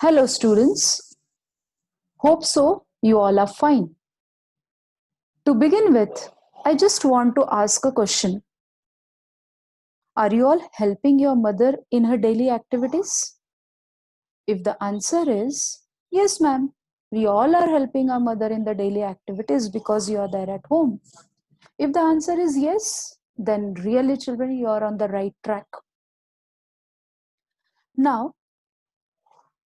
Hello, students. Hope so. You all are fine. To begin with, I just want to ask a question. Are you all helping your mother in her daily activities? If the answer is yes, ma'am, we all are helping our mother in the daily activities because you are there at home. If the answer is yes, then really, children, you are on the right track. Now,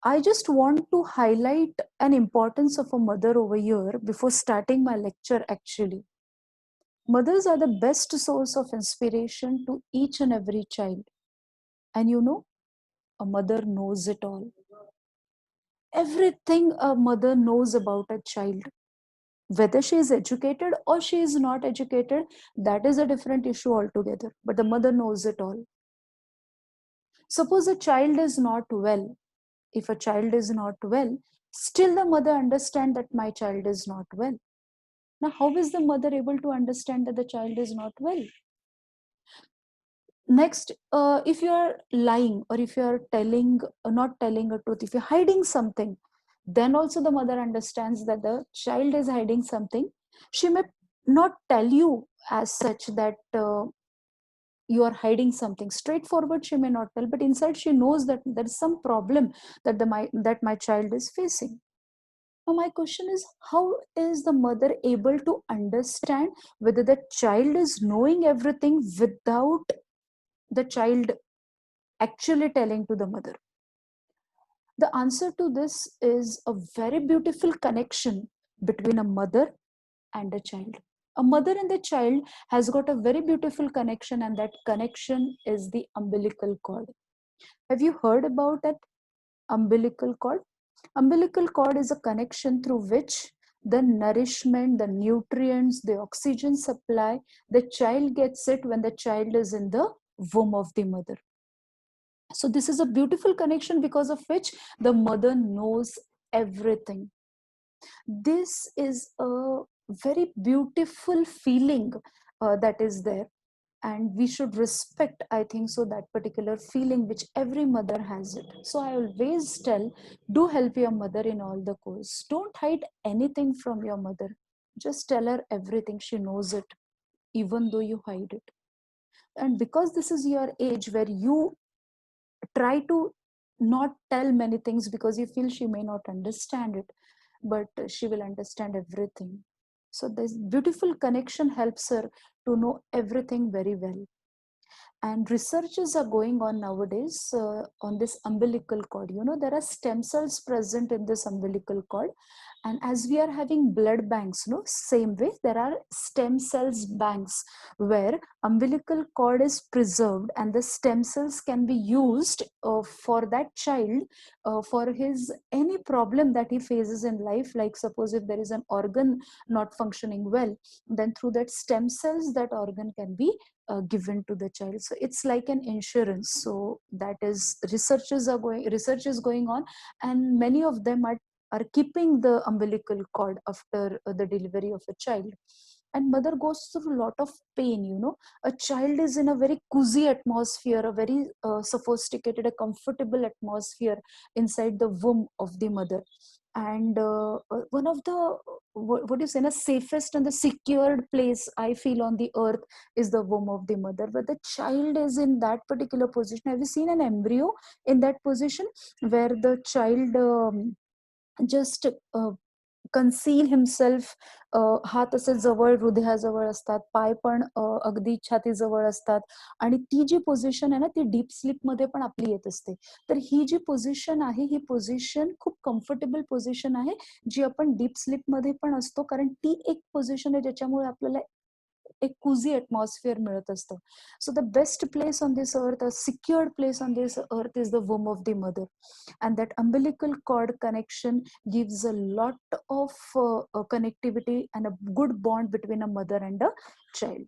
I just want to highlight an importance of a mother over here before starting my lecture actually. Mothers are the best source of inspiration to each and every child. And you know, a mother knows it all. Everything a mother knows about a child, whether she is educated or she is not educated, that is a different issue altogether. But the mother knows it all. Suppose a child is not well. If a child is not well, still the mother understands that my child is not well. Now, how is the mother able to understand that the child is not well? Next, if you are lying or if you are telling not telling a truth, if you're hiding something, then also the mother understands that the child is hiding something. She may not tell you as such that you are hiding something straightforward, she may not tell, but inside she knows that there is some problem that my child is facing. Now my question is, how is the mother able to understand whether the child is knowing everything without the child actually telling to the mother? The answer to this is a very beautiful connection between a mother and a child. A mother and the child has got a very beautiful connection, and that connection is the umbilical cord. Have you heard about that umbilical cord? Umbilical cord is a connection through which the nourishment, the nutrients, the oxygen supply, the child gets it when the child is in the womb of the mother. So this is a beautiful connection because of which the mother knows everything. This is a very beautiful feeling that is there, and we should respect, I think so, that particular feeling which every mother has it. So I always tell, do help your mother in all the course. Don't hide anything from your mother. Just tell her everything. She knows it, even though you hide it. And because this is your age where you try to not tell many things because you feel she may not understand it, but she will understand everything. So this beautiful connection helps her to know everything very well. And researches are going on nowadays on this umbilical cord. You know, there are stem cells present in this umbilical cord, and as we are having blood banks, no, same way there are stem cells banks where umbilical cord is preserved and the stem cells can be used for that child, for his any problem that he faces in life. Like suppose if there is an organ not functioning well, then through that stem cells that organ can be given to the child. So it's like an insurance. So that is, research is going on, and many of them are keeping the umbilical cord after the delivery of a child. And mother goes through a lot of pain, you know. A child is in a very cozy atmosphere, a very sophisticated, a comfortable atmosphere inside the womb of the mother. And one of the what do you say, the safest and the secured place I feel on the earth is the womb of the mother, where the child is in that particular position. Have you seen an embryo in that position where the child just conceal himself? हात असे जवळ हृदयाजवळ असतात, पाय पण अगदी छातीजवळ असतात, आणि ती जी position आहे ना, ती डीप स्लीप मध्ये पण आपली येत असते. तर ही जी पोझिशन आहे, ही पोझिशन खूप कम्फर्टेबल पोझिशन आहे, जी आपण डीप स्लीप मध्ये पण असतो, कारण ती एक पोझिशन आहे ज्याच्यामुळे आपल्याला एक cozy atmosphere मिळत असतं. So the best place on this earth, a secured place on this earth, is the womb of the mother. And that umbilical cord connection gives a lot of connectivity and a good bond between a mother and a child.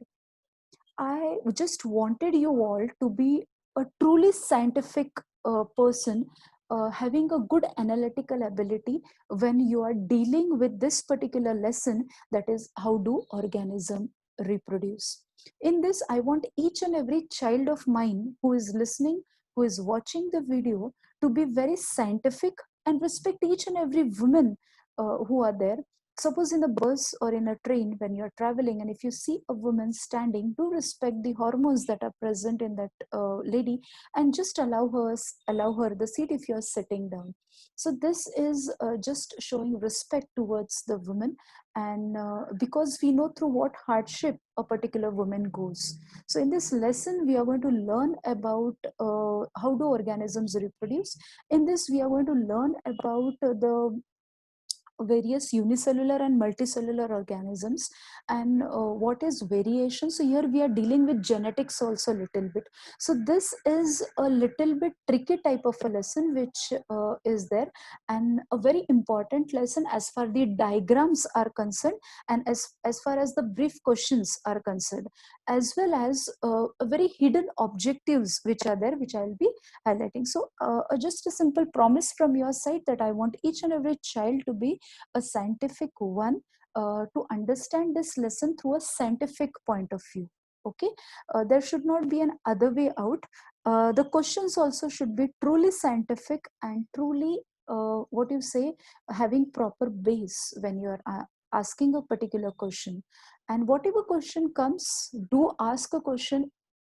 I just wanted you all to be a truly scientific person, having a good analytical ability when you are dealing with this particular lesson, that is how do organism reproduce. In this, I want each and every child of mine who is listening, who is watching the video, to be very scientific, and respect each and every woman who are there. Suppose in a bus or in a train when you're traveling, and if you see a woman standing, do respect the hormones that are present in that lady, and just allow her the seat if you're sitting down. So this is just showing respect towards the woman, and because we know through what hardship a particular woman goes. So in this lesson we are going to learn about how do organisms reproduce. In this we are going to learn about the various unicellular and multicellular organisms, and what is variation. So here we are dealing with genetics also a little bit. So this is a little bit tricky type of a lesson which is there, and a very important lesson as far the diagrams are concerned, and as far as the brief questions are concerned, as well as a very hidden objectives which are there, which I'll be highlighting. So just a simple promise from your side that I want each and every child to be a scientific one, to understand this lesson through a scientific point of view. Okay, there should not be an other way out. The questions also should be truly scientific and truly what you say, having proper base when you are asking a particular question. And whatever question comes, do ask a question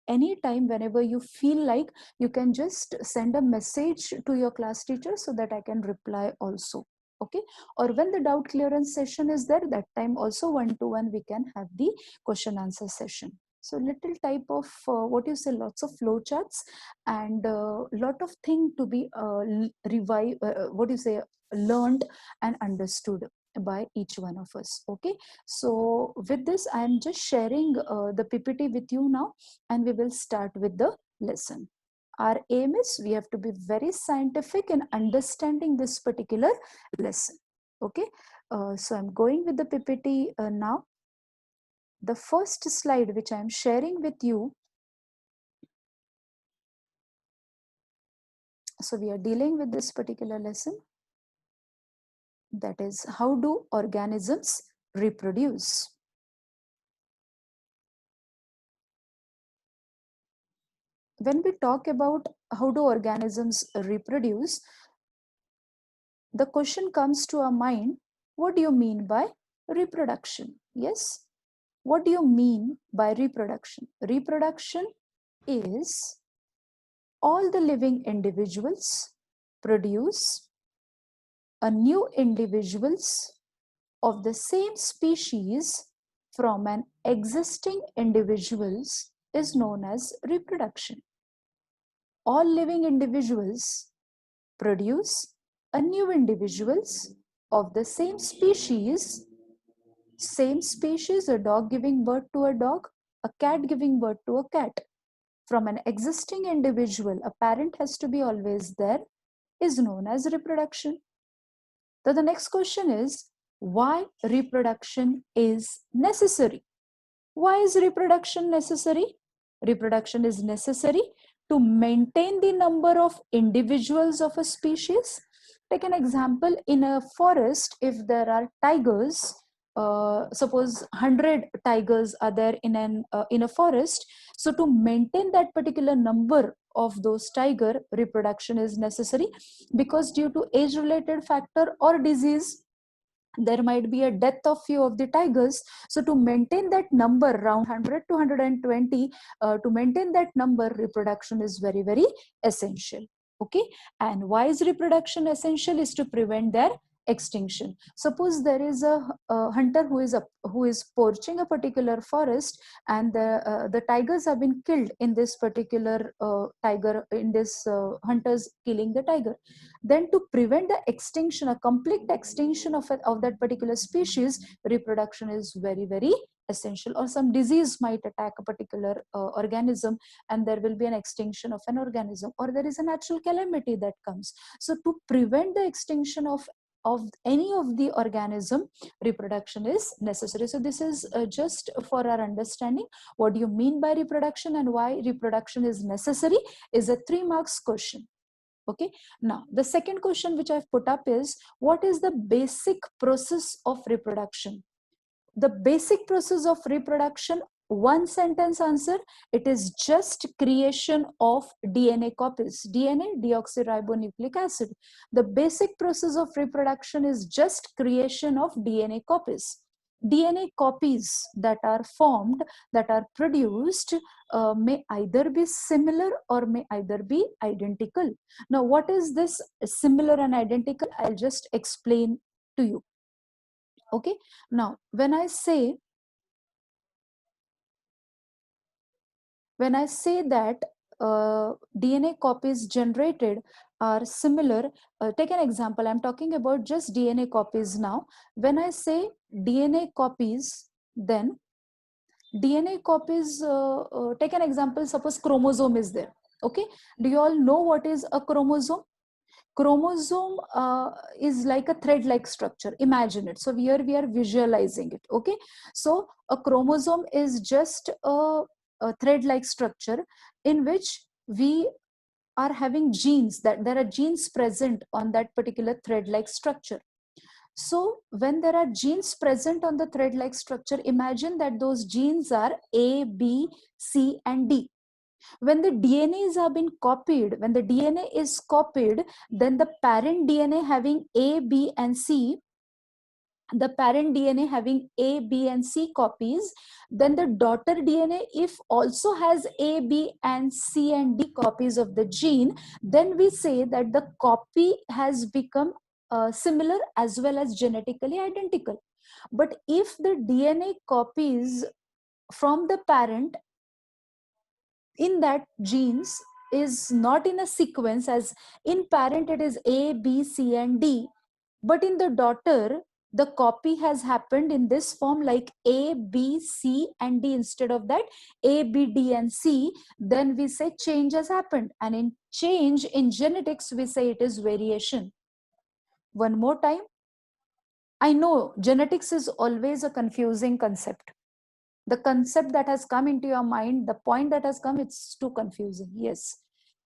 anytime whenever you feel like. You can just send a message to your class teacher so that I can reply also. Okay, or when the doubt clearance session is there, that time also one to one we can have the question answer session. So little type of what you say, lots of flow charts, and lot of thing to be revive what you say, learned and understood by each one of us. Okay, so with this I am just sharing the PPT with you now, and we will start with the lesson. Our aim is we have to be very scientific in understanding this particular lesson. Okay, so I'm going with the PPT now. The first slide which I'm sharing with you. So we are dealing with this particular lesson, that is how do organisms reproduce. When we talk about how do organisms reproduce, the question comes to our mind, what do you mean by reproduction? Yes, what do you mean by reproduction? Reproduction is all the living individuals produce a new individuals of the same species from an existing individuals is known as reproduction. All living individuals produce a new individuals of the same species, a dog giving birth to a dog, a cat giving birth to a cat. From an existing individual, a parent has to be always there, is known as reproduction. So the next question is, why reproduction is necessary? Why is reproduction necessary? Reproduction is necessary to maintain the number of individuals of a species. Take an example, in a forest, if there are tigers, suppose 100 tigers are there in a forest. So to maintain that particular number of those tiger, reproduction is necessary, because due to age related factor or disease, there might be a death of few of the tigers. So to maintain that number around 100 to 120, to maintain that number, reproduction is very, very essential. Okay, and why is reproduction essential? Is to prevent their extinction. Suppose there is a hunter who is poaching a particular forest, and the tigers have been killed in this particular tiger, in this hunters killing the tiger. Then to prevent the extinction, a complete extinction of that particular species, reproduction is very, very essential. Or some disease might attack a particular organism, and there will be an extinction of an organism, or there is a natural calamity that comes. So to prevent the extinction of any of the organism, reproduction is necessary. So this is just for our understanding. What do you mean by reproduction and why reproduction is necessary is a 3 marks question. Okay, now the second question which I've put up is, what is the basic process of reproduction? The basic process of reproduction one sentence answer, it is just creation of DNA copies. DNA, deoxyribonucleic acid. The basic process of reproduction is just creation of DNA copies. DNA copies that are formed, that are produced, may either be similar or may either be identical. Now, what is this similar and identical? I'll just explain to you. Okay. Now, when I say that DNA copies generated are similar, take an example. I'm talking about just DNA copies now. When I say DNA copies, then DNA copies, take an example, suppose chromosome is there. Okay. Do you all know what is a chromosome? Chromosome is like a thread-like structure. Imagine it. So here we are visualizing it. Okay. So a chromosome is just a thread-like structure in which we are having genes, that there are genes present on that particular thread-like structure. So when there are genes present on the thread-like structure, imagine that those genes are A, B, C, and D. When the DNAs have been copied, when the DNA is copied, then the parent DNA having A, B, and C, the parent DNA having A, B, and C copies, then the daughter DNA, if also has A, B, and C and D copies of the gene, then we say that the copy has become similar as well as genetically identical. But if the DNA copies from the parent in that genes is not in a sequence, as in parent it is A, B, C, and D, but in the daughter the copy has happened in this form, like A, B, C, and D instead of that A, B, D, and C, then we say change has happened. And in change in genetics, we say it is variation. One more time. I know genetics is always a confusing concept. The concept that has come into your mind, the point that has come, it's too confusing. Yes.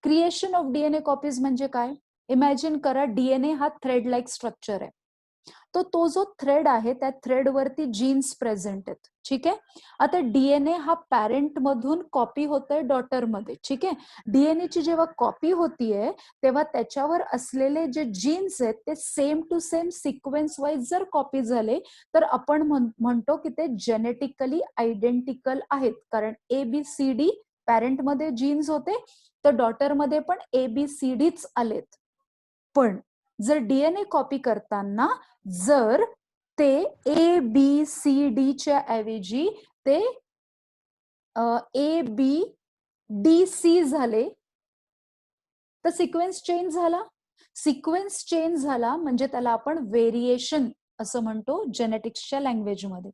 Creation of DNA copies म्हणजे काय? Imagine करा DNA हा thread like structure आहे. तो जो thread आहे त्या thread वरती जीन्स प्रेझेंट आहेत. ठीक आहे. आता डीएनए हा पॅरेंट मधून कॉपी होतोय डॉटर मध्ये. ठीक आहे. डीएनए ची जेव्हा कॉपी होतीये तेव्हा त्याच्यावर असलेले जे जीन्स आहेत ते same to same sequence wise जर कॉपी झाले तर आपण म्हणतो की ते जेनेटिकली आयडेंटिकल आहेत. कारण ABCD पॅरेंट मध्ये जीन्स होते, तर डॉटर मध्ये पण ABCDच आलेत. पण जर डीएनए कॉपी करताना जर ते ABCD च्या ऐवजी ते ABDC झाले तर सिक्वेन्स चेंज झाला. सिक्वेन्स चेंज झाला म्हणजे त्याला आपण व्हेरिएशन असं म्हणतो जेनेटिक्सच्या लँग्वेजमध्ये.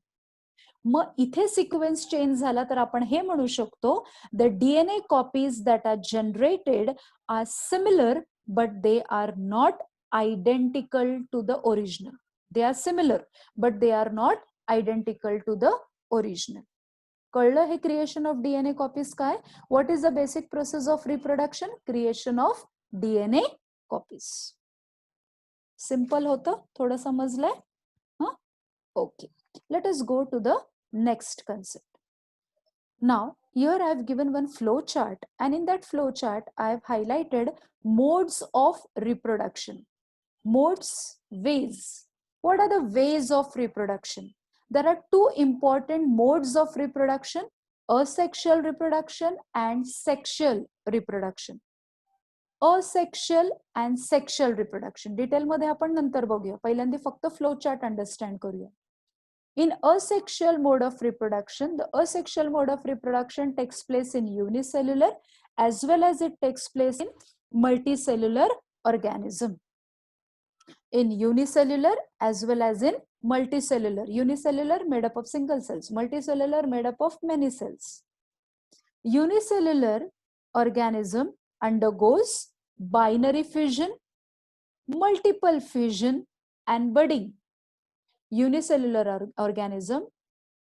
मग इथे सिक्वेन्स चेंज झाला तर आपण हे म्हणू शकतो the DNA copies that are generated are similar but they are not identical to the original. They are similar, but they are not identical to the original. कळलं हे creation of DNA copies काय? What is the basic process of reproduction? Creation of DNA copies. Simple होतं? थोडं समजलंय? Okay. Let us go to the next concept. Now, here I have given one flow chart, and in that flow chart, I have highlighted modes of reproduction. Modes, ways. What are the ways of reproduction? There are two important modes of reproduction: asexual reproduction and sexual reproduction. Asexual and sexual reproduction. Detail मध्ये आपण नंतर बघूया. पहिल्यांदा फक्त flow chart understand करूया. In asexual mode of reproduction, the asexual mode of reproduction takes place in unicellular as well as it takes place in multicellular organism. In unicellular as well as in multicellular. Unicellular made up of single cells, multicellular made up of many cells. Unicellular organism undergoes binary fission, multiple fission, and budding. Unicellular organism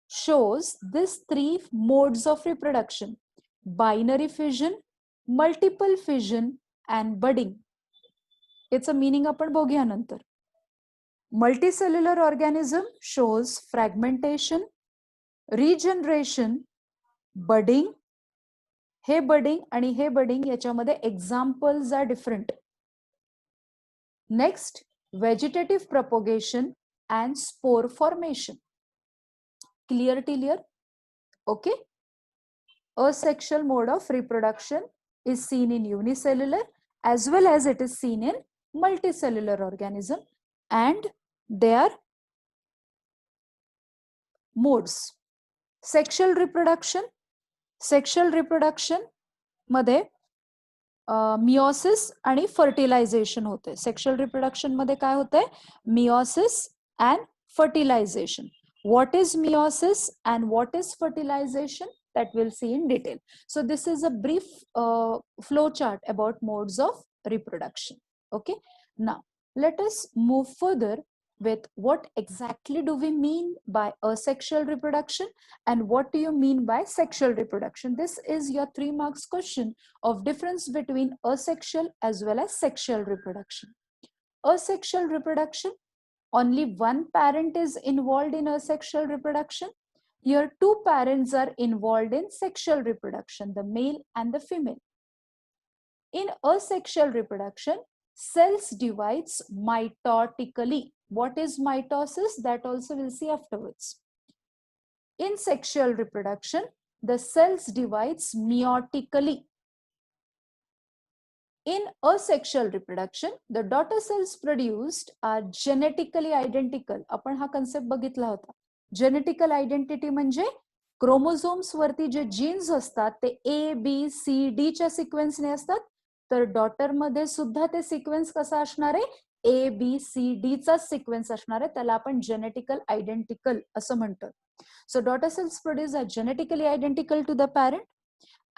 shows these three modes of reproduction: binary fission, multiple fission, and budding. It's a meaning आपण बघूया नंतर. Multicellular organism shows fragmentation, regeneration, budding, हे budding आणि हे budding याच्यामध्ये examples are different. Next, vegetative propagation and spore formation. Clear till here? Okay. Asexual mode of reproduction is seen in unicellular as well as it is seen in multicellular organism, and their modes. Sexual reproduction मध्ये meiosis आणि fertilization होते. Sexual reproduction मध्ये काय होते? Meiosis and fertilization. What is meiosis and what is fertilization? That we'll see in detail. So this is a brief flow chart about modes of reproduction. Okay. Now let us move further with what exactly do we mean by asexual reproduction and what do you mean by sexual reproduction. This is your 3 marks question of difference between asexual as well as sexual reproduction. Asexual reproduction, only one parent is involved in asexual reproduction. Here, 2 parents are involved in sexual reproduction, the male and the female. In asexual reproduction, cells divides mitotically. What is mitosis? That also we'll see afterwards. In sexual reproduction, the cells divides meiotically. In asexual reproduction, the daughter cells produced are genetically identical. आपण हा concept बघितला होता. Genetical identity म्हणजे chromosomes वरती जे jeans असतात ते ABCD च्या सिक्वेन्सने असतात, तर डॉटर मध्ये सुद्धा ते सिक्वेन्स कसा असणार आहे? ABCD चा सिक्वेन्स असणार आहे. त्याला आपण जेनेटिकल आयडेंटिकल असं म्हणतो. So daughter cells produce are genetically identical to the parent,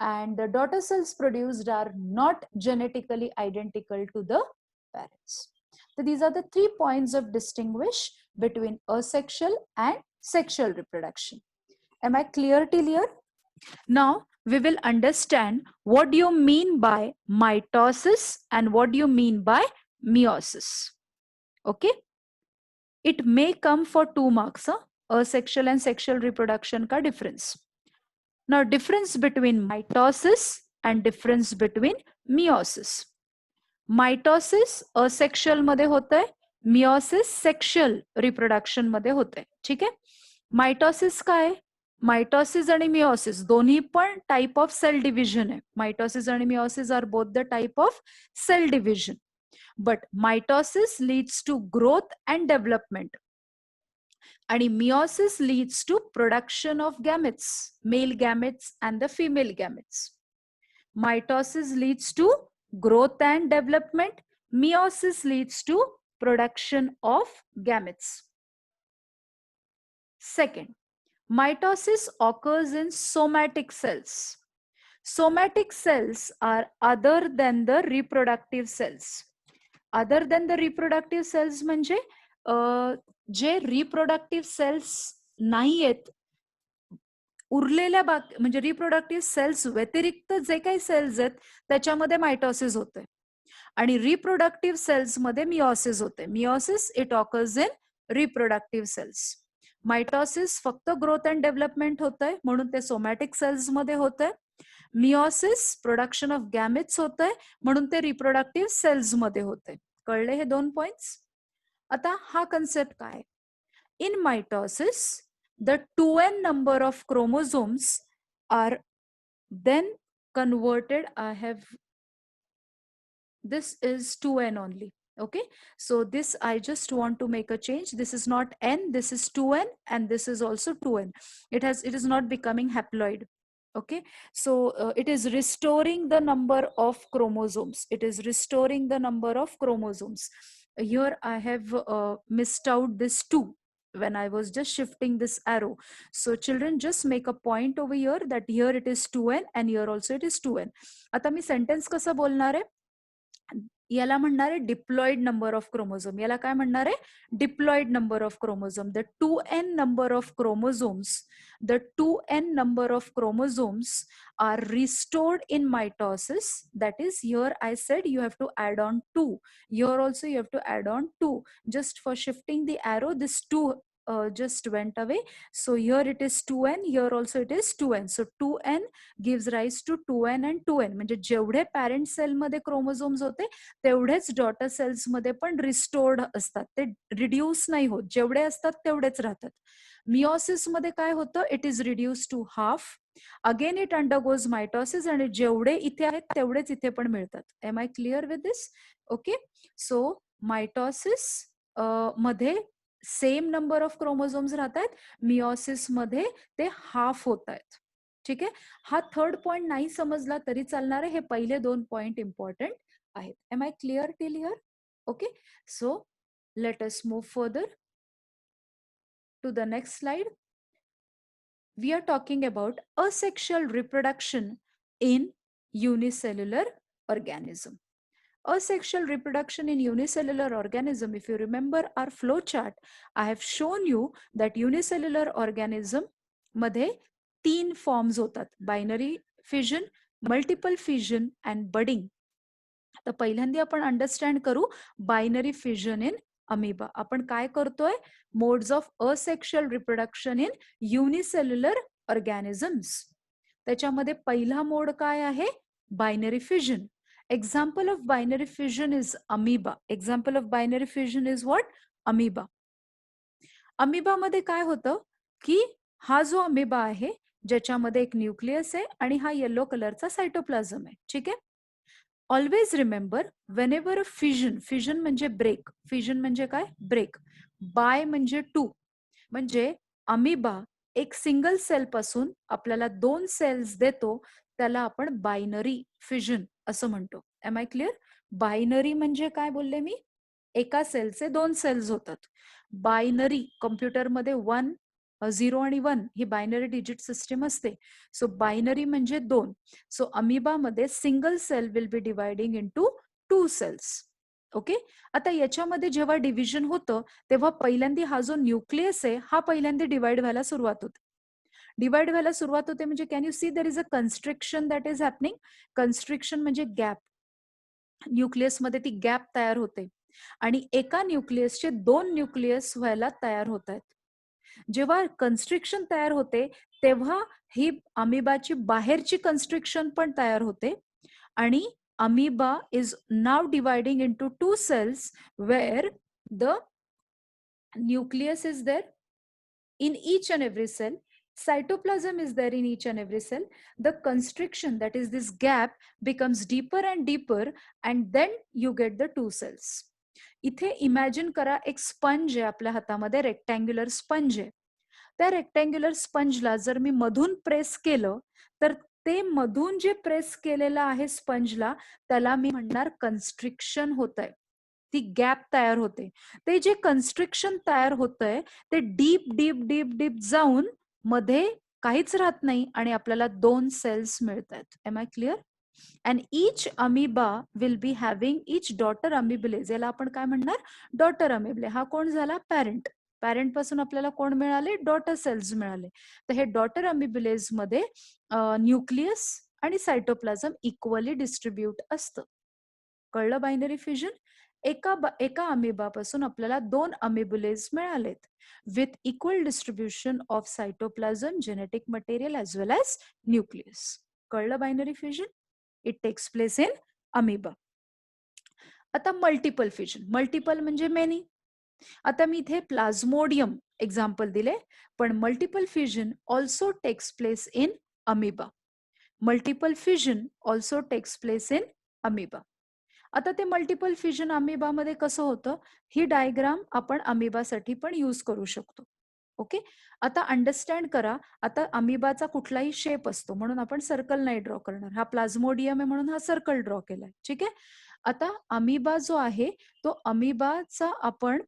and the daughter cells produced are not genetically identical to the parents. So these are the 3 points of distinguish between asexual and sexual reproduction. Am I clear till here? Now we will understand what do you mean by mitosis and what do you mean by meiosis. Okay, it may come for 2 marks, asexual and sexual reproduction ka difference. Now, difference between mitosis and difference between meiosis. Mitosis asexual मध्ये होता है, meiosis sexual reproduction मध्ये होता है. ठीक है? Mitosis काय आहे? Mitosis आणि meiosis दोन्ही पण type of cell division आहे. Mitosis आणि meiosis are both the type of cell division. But mitosis leads to growth and development. And meiosis leads to production of gametes, male gametes and the female gametes. Mitosis leads to growth and development. Meiosis leads to production of gametes. Second, mitosis occurs in somatic cells. Somatic cells are other than the reproductive cells. Other than the reproductive cells म्हणजे जे reproductive sales नाही आहेत, उरलेल्या म्हणजे reproductive sales व्यतिरिक्त जे काही sales आहेत त्याच्यामध्ये mitosis होते आणि रिप्रोडक्टिव्ह सेल्स मध्ये मिओसिस होते. Meiosis it occurs in reproductive cells. Mitosis फक्त ग्रोथ अँड डेव्हलपमेंट होतंय म्हणून ते सोमॅटिक सेल्स मध्ये होतंय. मिओसिस प्रोडक्शन ऑफ गॅमेट्स होतंय म्हणून ते रिप्रोडक्टिव्ह सेल्स मध्ये होते. कळले हे 2 पॉइंट्स? आता हा कन्सेप्ट काय? In mitosis, the 2n number of chromosomes are then converted. This is 2n only. Okay, so this I just want to make a change. This is not n, this is 2n, and this is also 2n. It is not becoming haploid. Okay, so it is restoring the number of chromosomes. It is restoring the number of chromosomes. Here I have missed out this 2 when I was just shifting this arrow. So children, just make a point over here that here it is 2n and here also it is 2n. आता मी sentence कसं बोलणार आहे? याला म्हणणार आहे diploid number of chromosome. याला काय म्हणणार आहे? Diploid number of chromosome. The 2n number of chromosomes, the 2n number of chromosomes are restored in mitosis. That is, here I said you have to add on 2. Here also you have to add on 2. Just for shifting the arrow, this 2 just went away. So here it is 2n, here also it is 2n. So 2n gives rise to 2n and 2n. म्हणजे जेवढे parent cell मध्ये chromosomes होते तेवढेच daughter cells मध्ये पण restored असतात, ते reduce नाही होत, जेवढे असतात तेवढेच राहतात. मिओसिस मध्ये काय होतं, it is reduce to half, again it undergoes mitosis, आणि जेवढे इथे आहेत तेवढेच इथे पण मिळतात. Am I clear with this? Okay, so mitosis मध्ये सेम नंबर ऑफ क्रोमोझोम्स राहत आहेत, मिओसिस मध्ये ते हाफ होत आहेत. ठीक आहे, हा थर्ड पॉइंट नाही समजला तरी चालणार आहे, हे पहिले 2 पॉइंट इम्पॉर्टंट आहेत. Am I clear till here? Okay, so let us move further to the next slide. We are talking about asexual reproduction in unicellular organism. Asexual reproduction in unicellular organism, if you remember our flow chart, I have shown you that unicellular organism मध्ये 3 forms होतात, binary fission, multiple fission and budding. तर पहिल्यांदा आपण understand करू binary fission इन amoeba. आपण काय करतोय, modes of asexual reproduction in unicellular organisms. त्याच्यामध्ये पहिला मोड काय आहे, binary fission. Example of binary fission is amoeba. Example of binary fission is what, amoeba. Amoeba मध्ये काय होतं की हा जो अमिबा आहे ज्याच्यामध्ये एक न्यूक्लियस आहे आणि हा येलो कलरचा सायटोप्लाझम आहे. ठीक आहे, ऑलवेज रिमेंबर वेनेवर अ फिजन, फिजन म्हणजे ब्रेक, फिजन म्हणजे काय, ब्रेक, बाय म्हणजे टू, म्हणजे अमिबा एक सिंगल सेल पासून आपल्याला 2 सेल्स देतो, त्याला आपण बायनरी फिजन असं म्हणतो. M I clear? बायनरी म्हणजे काय बोलले मी, एका सेलचे 2 सेल्स होतात. बायनरी कॉम्प्युटरमध्ये 1 0 आणि 1 ही बायनरी डिजिट सिस्टीम असते. सो बायनरी म्हणजे 2. सो अमिबा मध्ये single cell will be dividing into 2 cells. Okay, आता याच्यामध्ये जेव्हा डिव्हिजन होतं तेव्हा पहिल्यांदा हा जो न्यूक्लियस आहे हा पहिल्यांदा डिवाइड व्हायला सुरुवात होते. डिवाइड व्हायला सुरुवात होते म्हणजे can you see there is a constriction that is happening. Constriction म्हणजे गॅप, न्यूक्लियस मध्ये ती गॅप तयार होते आणि एका न्यूक्लियसचे 2 न्यूक्लियस व्हायला तयार होत आहेत. जेव्हा कन्स्ट्रिक्शन तयार होते तेव्हा ही अमिबाची बाहेरची कन्स्ट्रिक्शन पण तयार होते आणि amoeba is now dividing into 2 cells where the nucleus is there in each and every cell, cytoplasm is there in each and every cell. The constriction, that is this gap, becomes deeper and deeper and then you get the 2 cells. इथे imagine करा एक sponge आहे आपल्या हातामध्ये, rectangular sponge आहे. त्या rectangular स्पंजला जर मी मधून प्रेस केलं तर ते मधून जे प्रेस केलेलं आहे स्पंजला त्याला मी म्हणणार कन्स्ट्रिक्शन होत आहे, ती गॅप तयार होते. ते जे कन्स्ट्रिक्शन तयार होतंय ते डीप डीप डीप डीप जाऊन मध्ये काहीच राहत नाही आणि आपल्याला 2 सेल्स मिळतात. Am I clear? And each amoeba will be having each daughter amoebulae, याला आपण काय म्हणणार, डॉटर अमिबुले. हा कोण झाला, पॅरेंट. पॅरेंट पासून आपल्याला कोण मिळाले, डॉटर सेल्स मिळाले. तर हे डॉटर अमिबुलेज मध्ये न्यूक्लियस आणि सायटोप्लाझम इक्वली डिस्ट्रीब्यूट असतं. कळलं बायनरी फ्युजन? एका अमिबापासून आपल्याला 2 अमिबुलेज मिळालेत with equal distribution of cytoplasm, genetic material as well as nucleus. कळलं binary fusion? It takes place in amoeba. आता मल्टिपल फ्युजन, मल्टिपल म्हणजे मेनी. आता मी इथे प्लाझ्मोडियम एक्झाम्पल दिले, पण multiple fusion also takes place in amoeba. Multiple fusion also takes place in amoeba. आता ते मल्टिपल फ्युजन अमिबामध्ये कसं होतं, ही डायग्राम आपण अमिबासाठी पण यूज करू शकतो. ओके, आता अंडरस्टँड करा. आता अमिबाचा कुठलाही शेप असतो म्हणून आपण सर्कल नाही ड्रॉ करणार. हा प्लाझ्मोडियम आहे म्हणून हा सर्कल ड्रॉ केलाय. ठीक आहे, आता अमिबा जो आहे तो अमिबाचा आपण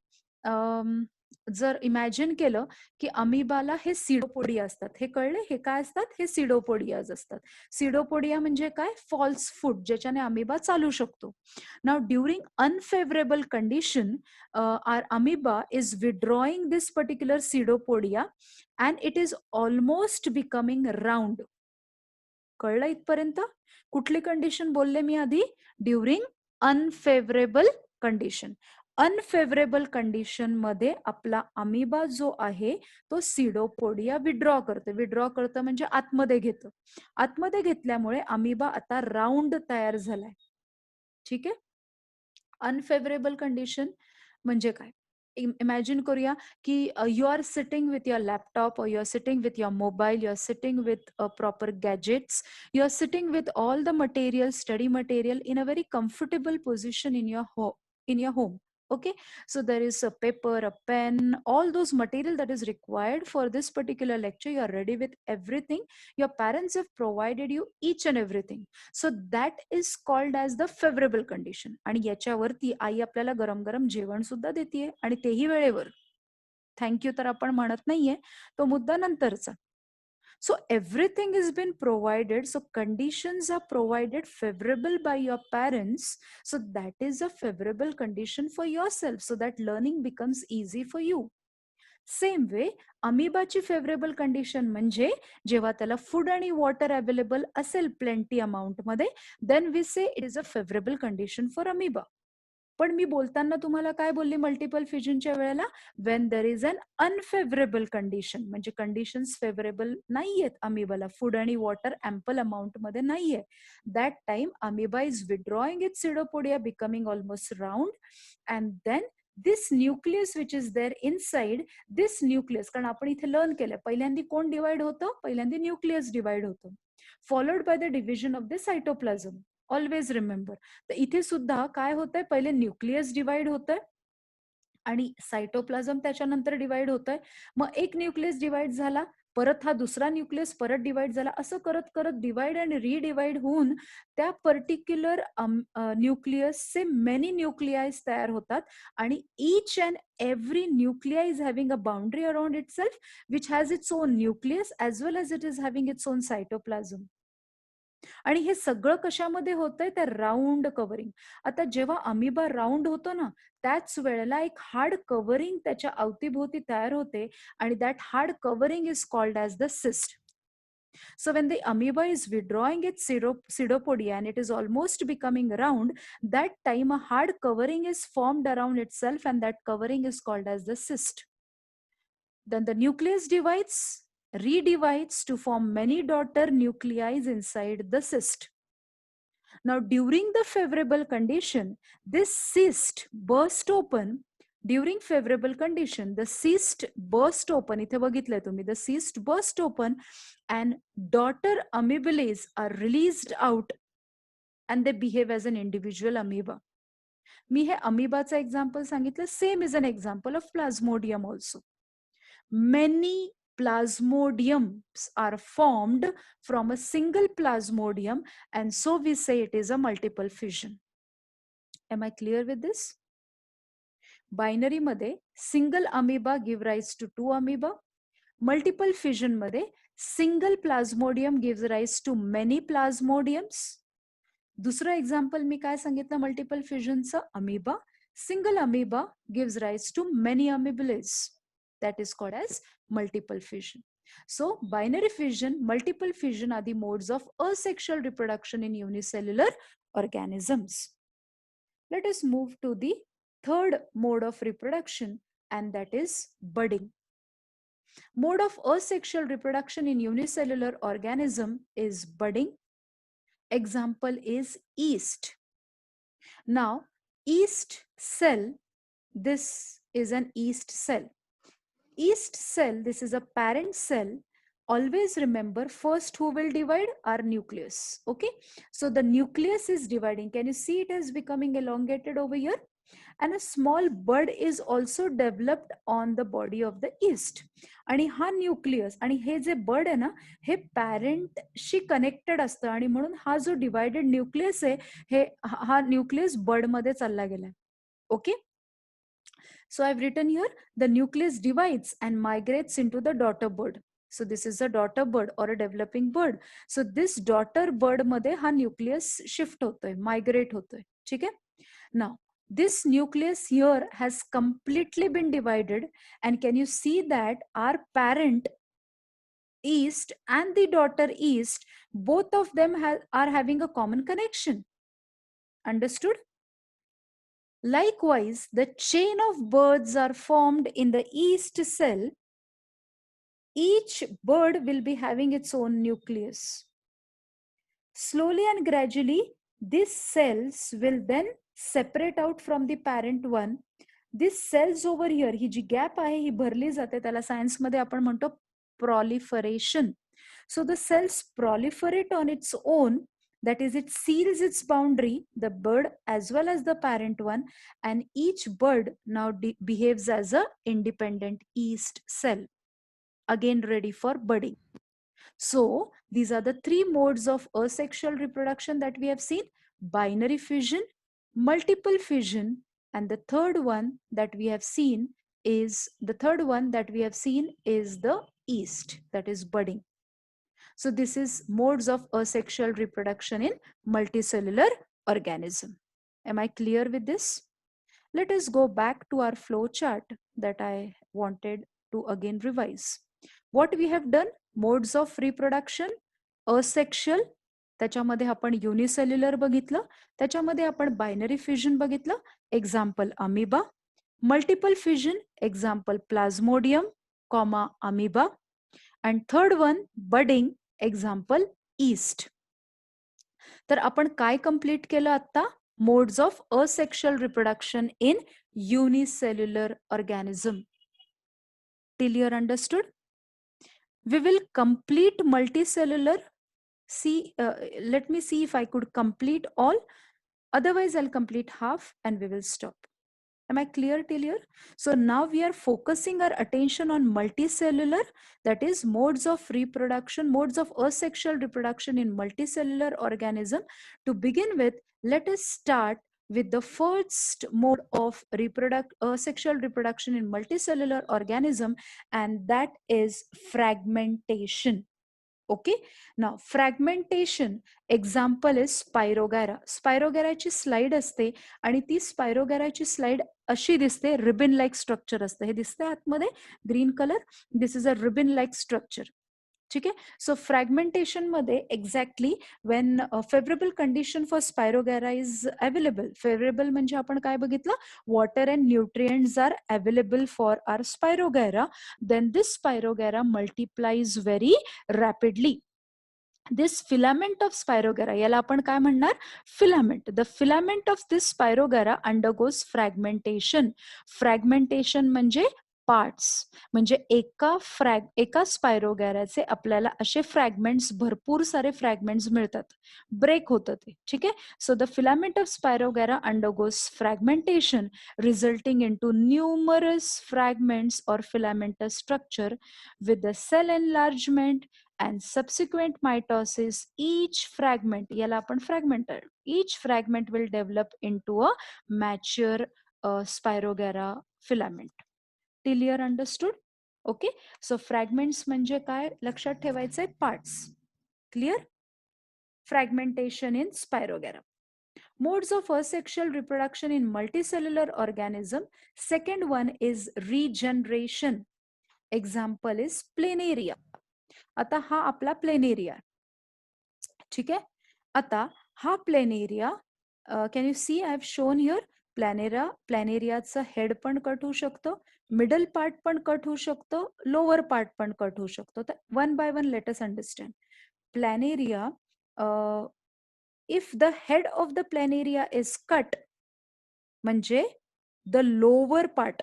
जर इमॅजिन केलं की अमिबाला हे सिडोपोडिया असतात. हे कळले, हे काय असतात, हे सिडोपोडियाज असतात. सिडोपोडिया म्हणजे काय, फॉल्स फूट, ज्याच्याने अमिबा चालू शकतो. Now during unfavourable condition our amoeba is withdrawing this particular pseudopodia and it is almost becoming round. कळलं इथपर्यंत? कुठली कंडिशन बोलले मी आधी, during unfavourable condition. Unfavourable condition मध्ये आपला अमिबा जो आहे तो सिडोपोडिया विड्रॉ करतं म्हणजे आतमध्ये घेतं. आतमध्ये घेतल्यामुळे अमिबा आता राऊंड तयार झालाय. ठीक आहे. अनफेवरेबल कंडिशन म्हणजे काय? इमॅजिन करूया की you are sitting with your laptop, or you are sitting with your mobile, you are sitting with proper gadgets, you are sitting with all the material, study material, in a very comfortable position in your home. Okay, so there is a paper, a pen, all those material that is required for this particular lecture. You are ready with everything. Your parents have provided you each and everything. So that is called as the favorable condition. आणि याच्यावरती आई आपल्याला गरम गरम जेवण सुद्धा देते आणि तेही वेळेवर. थँक्यू तर आपण म्हणत नाहीये, तो मुद्दा नंतरचा. So everything has been provided. So conditions are provided favorable by your parents. So that is a favorable condition for yourself, so that learning becomes easy for you. Same way अमिबाची favourable condition म्हणजे जेव्हा त्याला food आणि water available असेल plenty amount मध्ये, then we say it is a favourable condition for amoeba. पण मी बोलताना तुम्हाला काय बोलली मल्टिपल फिजनच्या वेळेला, when there is an unfavourable condition, म्हणजे कंडिशन्स फेवरेबल नाहीयेत अमिबाला, फूड आणि वॉटर अँपल अमाउंट मध्ये नाहीये, that time amoeba is withdrawing it pseudopodia, becoming almost round, and then this nucleus which is there inside, this nucleus, कारण आपण इथे learn केलं पहिल्यांदा कोण डिवाइड होतं, पहिल्यांदा न्यूक्लियस डिवाइड होतं, followed by the division of the cytoplasm. Always remember. तर इथे सुद्धा काय होतंय, पहिले न्यूक्लियस डिवाइड होतंय आणि सायटोप्लाझम त्याच्यानंतर डिवाइड होतंय. मग एक न्यूक्लियस डिवाइड झाला, परत हा दुसरा न्यूक्लियस परत डिवाइड झाला, असं करत करत डिवाइड आणि रिडिवाइड होऊन त्या पर्टिक्युलर न्यूक्लियसचे मेनी न्यूक्लियाज तयार होतात आणि each and every nuclei is having a boundary around itself which has its own nucleus as well as it is having its own cytoplasm. आणि हे सगळं कशामध्ये होतंय, त्या राऊंड कव्हरिंग. आता जेव्हा अमिबा राऊंड होतो ना, त्याच वेळेला एक हार्ड कव्हरिंग त्याच्या अवतीभोवती तयार होते आणि that hard covering is called as the cyst. So when the amoeba is withdrawing its pseudopodia and it is almost becoming round, that time a hard covering is formed around itself and that covering is called as the cyst. Then the nucleus redivides to form many daughter nuclei inside the cyst. Now, during the favorable condition, this cyst burst open. During favorable condition, the cyst burst open. इथे बघितलंय तुम्ही, the cyst burst open and daughter amoebulae are released out and they behave as an individual amoeba. मी हे अमिबाचं example सांगितलं. Same is an example of plasmodium also. Many plasmodiums are formed from a single plasmodium, and so we say it is a multiple fission. Am I clear with this? Binary मध्ये single amoeba give rise to two amoeba. Multiple fission मध्ये single plasmodium gives rise to many plasmodiums. दुसरं example मी काय सांगितलं multiple फिजनचं, amoeba. Single amoeba gives rise to many amoebulae. That is called as multiple fission. So binary fission, multiple fission are the modes of asexual reproduction in unicellular organisms. Let us move to the third mode of reproduction, and that is budding. Mode of asexual reproduction in unicellular organism is budding. Example is yeast. Now, yeast cell, this is an yeast cell. Yeast cell, this is a parent cell. Always remember, first who will divide? Our nucleus. Okay, so the nucleus is dividing. Can you see it is becoming elongated over here? And a small bud is also developed on the body of the yeast. आणि हा nucleus आणि हे जे बड आहे ना, हे पॅरेंटशी connected असतं आणि म्हणून हा जो डिवायडेड न्यूक्लियस आहे, हे हा न्यूक्लियस बड मध्ये चालला गेलाय. Okay, so I've written here, the nucleus divides and migrates into the daughter bud. So this is a daughter bud or a developing bud. So this daughter bud मध्ये हा nucleus shift होतोय, migrate होतोय. ठीक आहे? Now, this nucleus here has completely been divided, and can you see that our parent yeast and the daughter yeast, both of them are having a common connection. Understood? Likewise, the chain of birds are formed in the yeast cell. Each bird will be having its own nucleus. Slowly and gradually, these cells will then separate out from the parent one. These cells over here, ही जी gap आहे ही भरली जाते, त्याला science मध्ये आपण म्हणतो proliferation. So the cells proliferate on its own, that is, it seals its boundary, the bird as well as the parent one, and each bird now behaves as a independent yeast cell, again ready for budding. So these are the three modes of asexual reproduction that we have seen: binary fission, multiple fission, and the third one that we have seen is the yeast, that is budding. So this is modes of asexual reproduction in multicellular organism. Am I clear with this? Let us go back to our flow chart that I wanted to again revise. What we have done: modes of reproduction, asexual, त्याच्यामध्ये आपण unicellular बघितलं, त्याच्यामध्ये आपण binary fusion बघितलं, example amoeba, multiple fusion, example plasmodium, amoeba, and third one budding, example yeast. तर आपण काय complete केलं आता? Modes of asexual reproduction in unicellular organism. Till you understood? We will complete multicellular. Let me see if I could complete all. Otherwise, I'll complete half and we will stop. Am I clear till here? So now we are focusing our attention on multicellular, that is modes of reproduction, modes of asexual reproduction in multicellular organism. To begin with, let us start with the first mode of asexual reproduction in multicellular organism, and that is fragmentation. Okay, now fragmentation example is Spirogyra. Spirogyraची slide असते आणि ती स्पायरोगॅराची slide अशी दिसते, ribbon like structure असते. हे दिसते आतमध्ये green colour, this is a ribbon like structure. ठीक आहे. सो फ्रॅगमेंटेशन मध्ये exactly when favourable condition for Spirogyra is available. Favourable म्हणजे आपण काय बघितलं? Water and nutrients are available for our Spirogyra, then this Spirogyra multiplies very rapidly. This filament of Spirogyra, याला आपण काय म्हणणार? Filament. The filament of this Spirogyra undergoes fragmentation. Fragmentation म्हणजे parts, म्हणजे एका स्पायरोगॅराचे आपल्याला असे फ्रॅगमेंट्स, भरपूर सारे फ्रॅगमेंट्स मिळतात, ब्रेक होतं ते. ठीक आहे. So the filament of Spirogyra undergoes fragmentation, resulting into numerous fragments or filamentous structure with the cell enlargement and subsequent mitosis. Each fragment, याला आपण fragmented, each fragment will develop into a mature Spirogyra filament. Till here understood? Okay, so fragments म्हणजे काय लक्षात ठेवायचे? Parts. Clear? Fragmentation in Spirogyra. Modes of asexual reproduction in multicellular organism. Second one is regeneration. Example is Planaria. आता हा आपला planaria. ठीक आहे. आता हा Planaria, can you see I have shown here प्लॅनेरियाचं हेड पण कट होऊ शकतो, मिडल पार्ट पण कट होऊ शकतो, लोअर पार्ट पण कट होऊ शकतो. तर one by one let us understand. Planaria, if the head of the planaria is cut, म्हणजे द लोअर पार्ट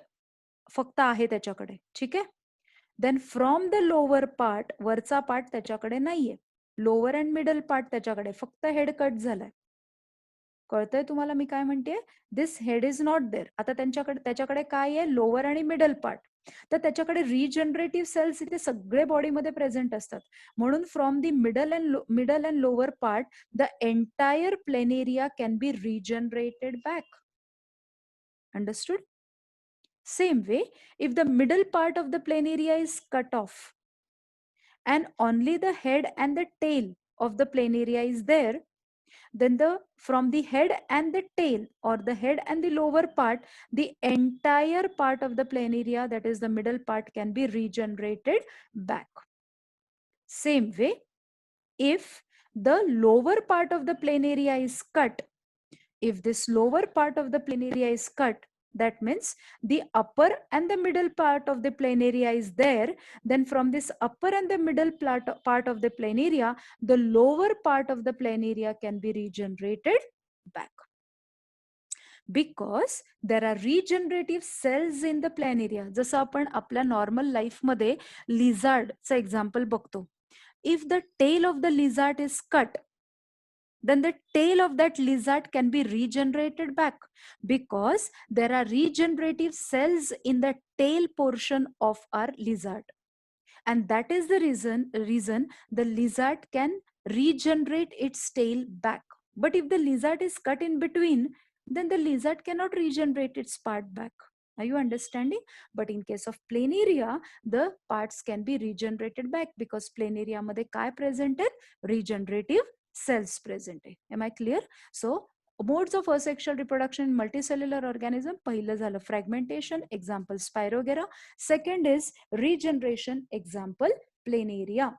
फक्त आहे त्याच्याकडे. ठीक आहे. Then from the lower part, वरचा पार्ट त्याच्याकडे नाहीये, लोअर अँड मिडल पार्ट त्याच्याकडे, फक्त हेड कट झालाय. कळतंय तुम्हाला मी काय म्हणते? This head is not there. आता त्याच्याकडे काय आहे? लोअर आणि मिडल पार्ट. तर त्याच्याकडे रिजनरेटिव्ह सेल्स इथे सगळे बॉडीमध्ये प्रेझेंट असतात. म्हणून from the middle and lower part the entire planaria can be regenerated back. Understood? Same way, if the middle part of the planaria is cut off and only the head and the tail of the planaria is there, then from the head and the tail, or the head and the lower part, the entire part of the planaria, that is the middle part, can be regenerated back. Same way, if the lower part of the planaria is cut, if this lower part of the planaria is cut, that means the upper and the middle part of the planaria is there, then from this upper and the middle part of the planaria, the lower part of the planaria can be regenerated back. Because there are regenerative cells in the planaria. जसं आपण आपल्या normal life मध्ये लिझार्डचं example बघतो. If the tail of the lizard is cut, then the tail of that lizard can be regenerated back, because there are regenerative cells in the tail portion of our lizard. And that is the reason the lizard can regenerate its tail back. But if the lizard is cut in between, then the lizard cannot regenerate its part back. Are you understanding? But in case of planaria, the parts can be regenerated back, because planaria मध्ये काय present आहे? Regenerative cells present आहे. Am I clear? So modes of asexual reproduction in multicellular organism, पहिलं झालं fragmentation, example Spirogera. Second is regeneration, example planaria.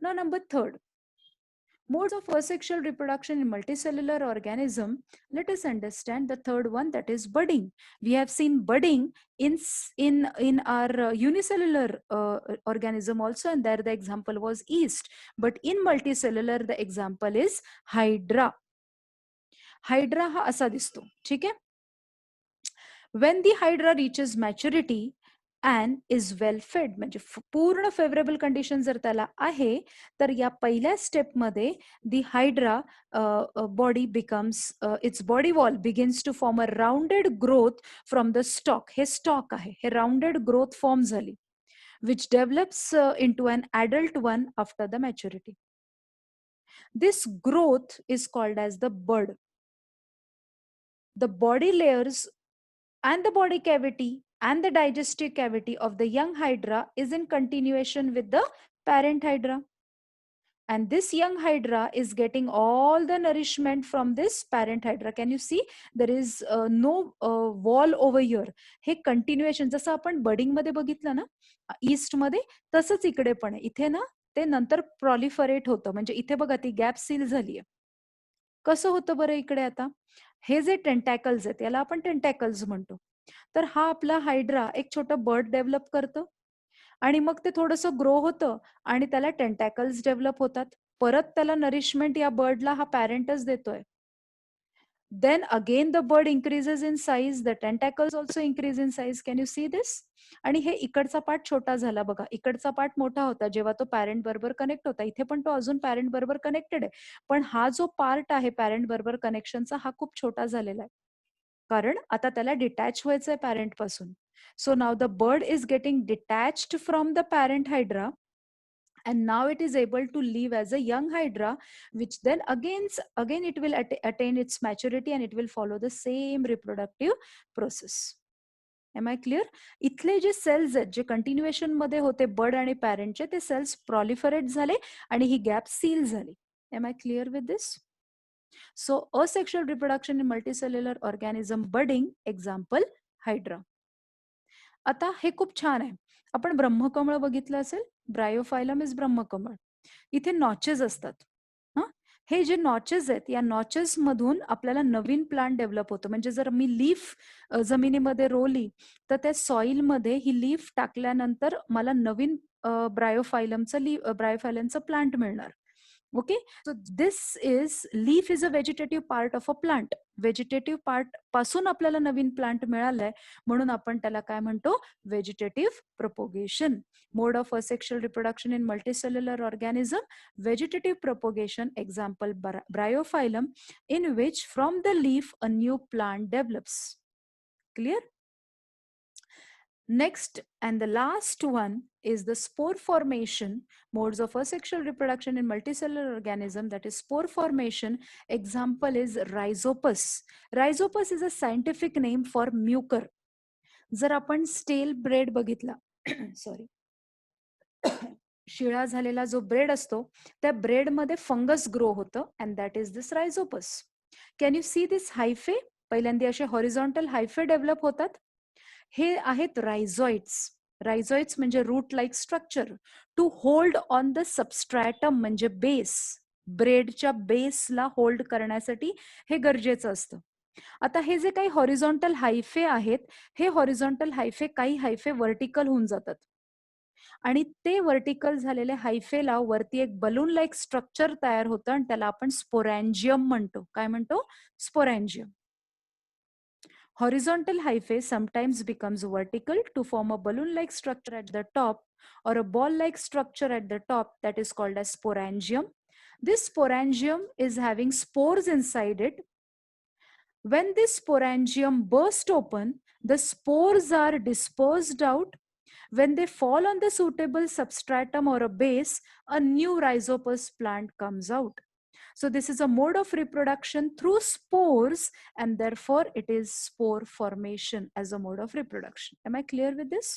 Now number third, modes of asexual reproduction in multicellular organism. Let us understand the third one, that is budding. We have seen budding in our unicellular organism also, and there the example was yeast. But in multicellular the example is hydra. Hydra हा असा दिसतो, ठीक आहे. When the hydra reaches maturity and is well fed, म्हणजे पूर्ण favourable condition जर त्याला आहे, तर या पहिल्या स्टेप मध्ये the hydra body becomes its body wall begins to form a rounded growth from the stalk. हे स्टॉक आहे, हे rounded growth form झाली, which develops into an adult one after the maturity. This growth is called as the bud. The body layers and the body cavity and the digestive cavity of the young hydra is in continuation with the parent hydra. And this young hydra is getting all the nourishment from this parent hydra. Can you see? There is no wall over here. Hey continuation, जसं आपण budding मध्ये बघितलं ना east मध्ये, तसंच इकडे पण आहे. इथे ना ते नंतर प्रॉलिफरेट होतं, म्हणजे इथे बघा ती गॅप सील झाली आहे. कसं होतं बरं इकडे आता? हे जे टेंटॅकल्स आहेत याला आपण टेंटॅकल्स म्हणतो. तर हा आपला हायड्रा एक छोटं बर्ड डेव्हलप करतं, आणि मग ते थोडंसं ग्रो होतं आणि त्याला टेंटॅकल्स डेव्हलप होतात. परत त्याला नरिशमेंट या बर्डला हा पॅरेंटच देतोय. Then again the bird increases in size, the tentacles also increase in size. Can you see this? आणि हे इकडचा पार्ट छोटा झाला बघा, इकडचा पार्ट मोठा होता जेव्हा तो पॅरेंट बरोबर कनेक्ट होता. इथे पण तो अजून पॅरेंट बरोबर कनेक्टेड आहे, पण हा जो पार्ट आहे पॅरेंट बरोबर कनेक्शनचा हा खूप छोटा झालेला आहे, कारण आता त्याला डिटॅच व्हायचंय पॅरेंट पासून. So now the bird is getting detached from the parent hydra, and now it is able to live as a young hydra, which then again it will attain its maturity and it will follow the same reproductive process. Am I clear? इथले जे sales आहेत जे continuation मध्ये होते bird आणि पॅरेंटचे, ते sales प्रॉलिफरेट झाले आणि ही gap seal झाली. Am I clear with this? So asexual reproduction in multicellular organism, budding, example hydra. आता हे खूप छान आहे. आपण ब्रह्मकमळ बघितलं असेल, ब्रायोफायलम इज ब्रह्मकमळ. इथे नॉचेस असतात. हे जे नॉचेस आहेत या नॉचेस मधून आपल्याला नवीन प्लांट डेव्हलप होतो. म्हणजे जर मी लीफ जमिनीमध्ये रोवली तर त्या सॉइल मध्ये ही लीफ टाकल्यानंतर मला नवीन ब्रायोफायलमचं प्लांट मिळणार. Okay, so this is leaf is a vegetative part of a plant. Vegetative part पासून आपल्याला नवीन प्लांट मिळालंय, म्हणून आपण त्याला काय म्हणतो? Vegetative propagation. Mode of asexual reproduction in multicellular organism, vegetative propagation, example bryophyllum, in which from the leaf a new plant develops. Clear? Next and the last one is the spore formation, modes of asexual reproduction in multicellular organism, that is spore formation. Example is rhizopus. Rhizopus is a scientific name for mucor. जर आपण stele bread बघितला sorry शिळा झालेला जो bread असतो त्या bread मध्ये fungus grow होतं, and that is this Rhizopus. Can you see this hyphae? पहिल्यांदा असे हॉरिझॉन्टल हायफे डेव्हलप होतात. हे आहेत रायझॉइड्स. रायझॉइड्स म्हणजे root like structure to hold on the substratum म्हणजे बेस. ब्रेडच्या बेसला होल्ड करण्यासाठी हे गरजेचं असतं. आता हे जे काही हॉरिझॉन्टल हायफे आहेत, हे हॉरिझॉन्टल हायफे काही हायफे व्हर्टिकल होऊन जातात आणि ते व्हर्टिकल झालेले हायफेला वरती एक बलून लाईक स्ट्रक्चर तयार होतं आणि त्याला आपण स्पोरॅन्जियम म्हणतो. काय म्हणतो? स्पोरॅन्जियम. Horizontal hyphae sometimes becomes vertical to form a balloon-like structure at the top or a ball-like structure at the top that is called as sporangium. This sporangium is having spores inside it. When this sporangium bursts open, the spores are dispersed out. When they fall on the suitable substratum or a base, a new rhizopus plant comes out. So this is a mode of reproduction through spores, and therefore it is spore formation as a mode of reproduction. Am I clear with this?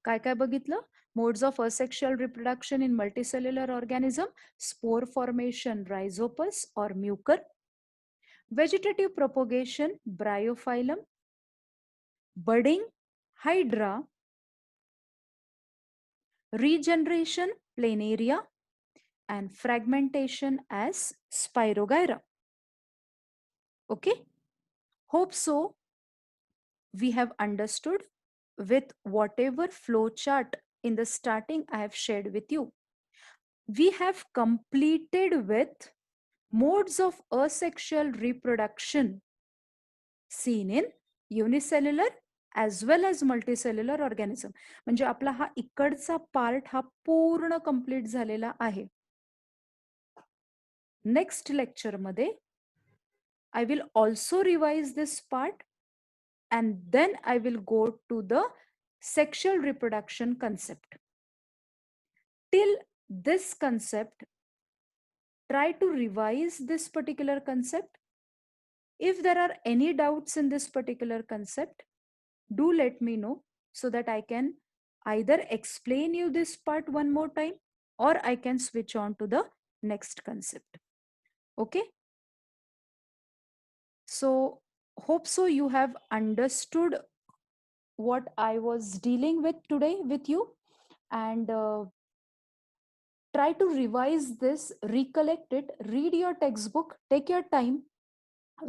काय काय बघितलं? Modes of asexual reproduction in multicellular organism: spore formation, rhizopus or mucor; vegetative propagation, bryophyllum; budding, hydra; regeneration, planaria; and fragmentation as spirogyra. Okay, hope so we have understood with whatever flow chart in the starting I have shared with you. We have completed with modes of asexual reproduction seen in unicellular as well as multicellular organism. म्हणजे आपला हा इकडचा part हा पूर्ण complete झालेला आहे. Next lecture मध्ये I will also revise this part and then I will go to the sexual reproduction concept. Till this concept, try to revise this particular concept. If there are any doubts in this particular concept, do let me know so that I can either explain you this part one more time or I can switch on to the next concept. Okay? So, hope so you have understood what I was dealing with today with you, and try to revise this, recollect it, read your textbook, take your time,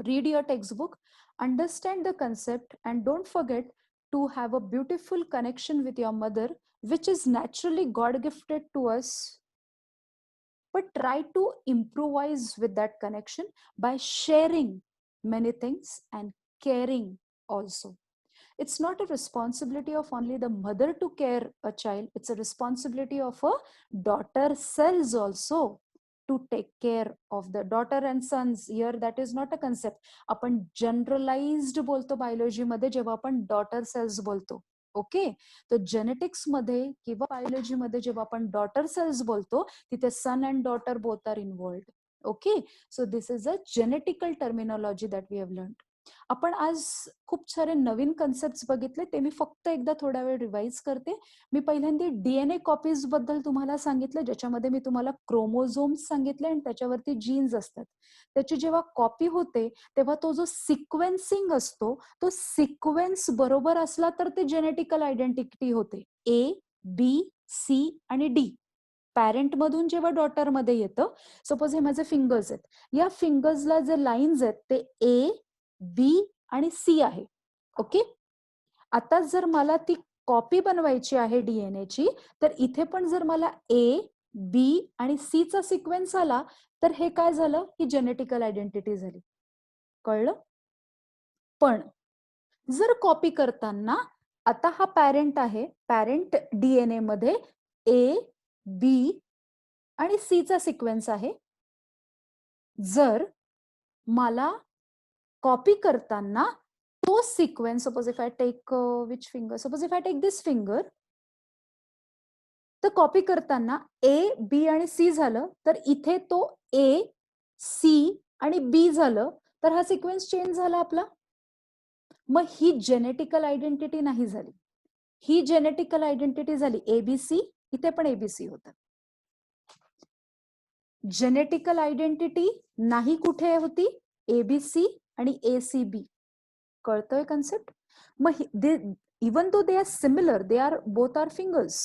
read your textbook, understand the concept, and don't forget to have a beautiful connection with your mother, which is naturally God gifted to us. But try to improvise with that connection by sharing many things and caring also. It's not a responsibility of only the mother to care a child. It's a responsibility of a daughter cells also to take care of the daughter and sons. Here that is not a concept. आपण generalized बोलतो biology मध्ये जेव्हा आपण daughter cells बोलतो. Okay, तर genetics मध्ये किंवा biology मध्ये जेव्हा आपण डॉटर सेल्स बोलतो तिथे son and daughter both are involved. Okay, so this is a genetical terminology that we have learn. आपण आज खूप सारे नवीन कन्सेप्ट बघितले, ते मी फक्त एकदा थोडा वेळ रिवाइज करते. मी पहिल्यांदा डीएनए कॉपीज बद्दल तुम्हाला सांगितलं, ज्याच्यामध्ये मी तुम्हाला क्रोमोझोम्स सांगितले आणि त्याच्यावरती जीन्स असतात. त्याची जेव्हा कॉपी होते तेव्हा तो जो सिक्वेन्सिंग असतो तो सिक्वेन्स बरोबर असला तर ते जेनेटिकल आयडेंटिटी होते. ए, बी, सी आणि डी. पॅरेंट मधून जेव्हा डॉटर मध्ये येतं, सपोज हे माझे फिंगर्स आहेत, या फिंगर्सला जे लाईन्स आहेत ते ए, बी आणि सी आहे. ओके, आता जर मला ती कॉपी बनवायची आहे डीएनएची, तर इथे पण जर मला ए, बी आणि सी चा सिक्वेन्स आला तर हे काय झालं, ही जेनेटिकल आयडेंटिटी झाली. कळलं? पण जर कॉपी करताना आता हा पॅरेंट आहे, पॅरेंट डीएनए मध्ये ए, बी आणि सी चा सिक्वेन्स आहे. जर मला कॉपी करताना तो sequence, suppose if I take which finger, suppose if I take this finger, तर कॉपी करताना ए, बी आणि सी झालं तर इथे तो ए, सी आणि बी झालं तर हा सिक्वेन्स चेंज झाला आपला. मग ही जेनेटिकल आयडेंटिटी नाही झाली, ही जेनेटिकल आयडेंटिटी झाली एबीसी, इथे पण एबीसी होतं. जेनेटिकल आयडेंटिटी नाही कुठे होती, एबीसी आणि एसीबी. कळतोय कन्सेप्ट? मग even though they are similar, they are both are fingers,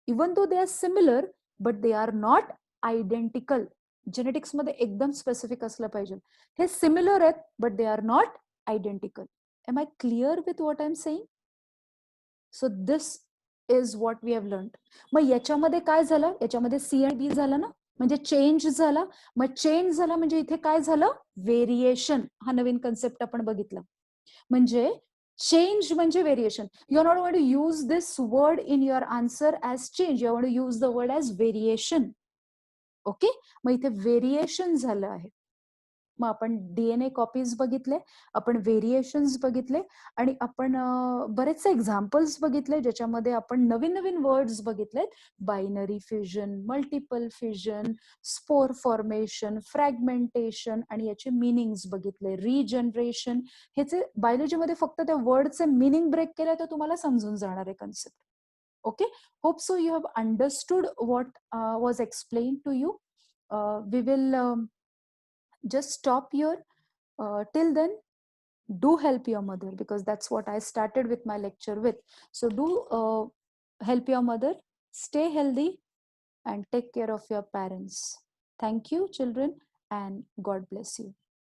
even though they are similar but they are not identical. जेनेटिक्समध्ये एकदम स्पेसिफिक असलं पाहिजे. हे सिमिलर आहेत but they are not identical. Am I clear with what I am saying? So this is what we have learn. मग याच्यामध्ये काय झालं? याच्यामध्ये सी आणि बी झालं ना, म्हणजे चेंज झाला. मग चेंज झाला म्हणजे इथे काय झालं? व्हेरिएशन. हा नवीन कन्सेप्ट आपण बघितला. म्हणजे चेंज म्हणजे variation. You are not going to use this word in your answer as change, you are going to use the word as variation. Okay, मग इथे व्हेरिएशन झालं आहे. मग आपण डीएनए कॉपीज बघितले, आपण व्हेरिएशन्स बघितले आणि आपण बरेचसे एक्झाम्पल्स बघितले ज्याच्यामध्ये आपण नवीन नवीन वर्ड्स बघितलेत. Binary fusion, multiple fusion, spore formation, fragmentation आणि याचे मिनिंग्स बघितले. रिजनरेशन, ह्याचे बायोलॉजीमध्ये फक्त त्या वर्डचे मिनिंग ब्रेक केले तर तुम्हाला समजून जाणार आहे concept. Okay, hope so you have understood what was explained to you. We will just stop here. Till then, do help your mother, because that's what I started with my lecture with. So do help your mother, stay healthy and take care of your parents. Thank you, children, and God bless you.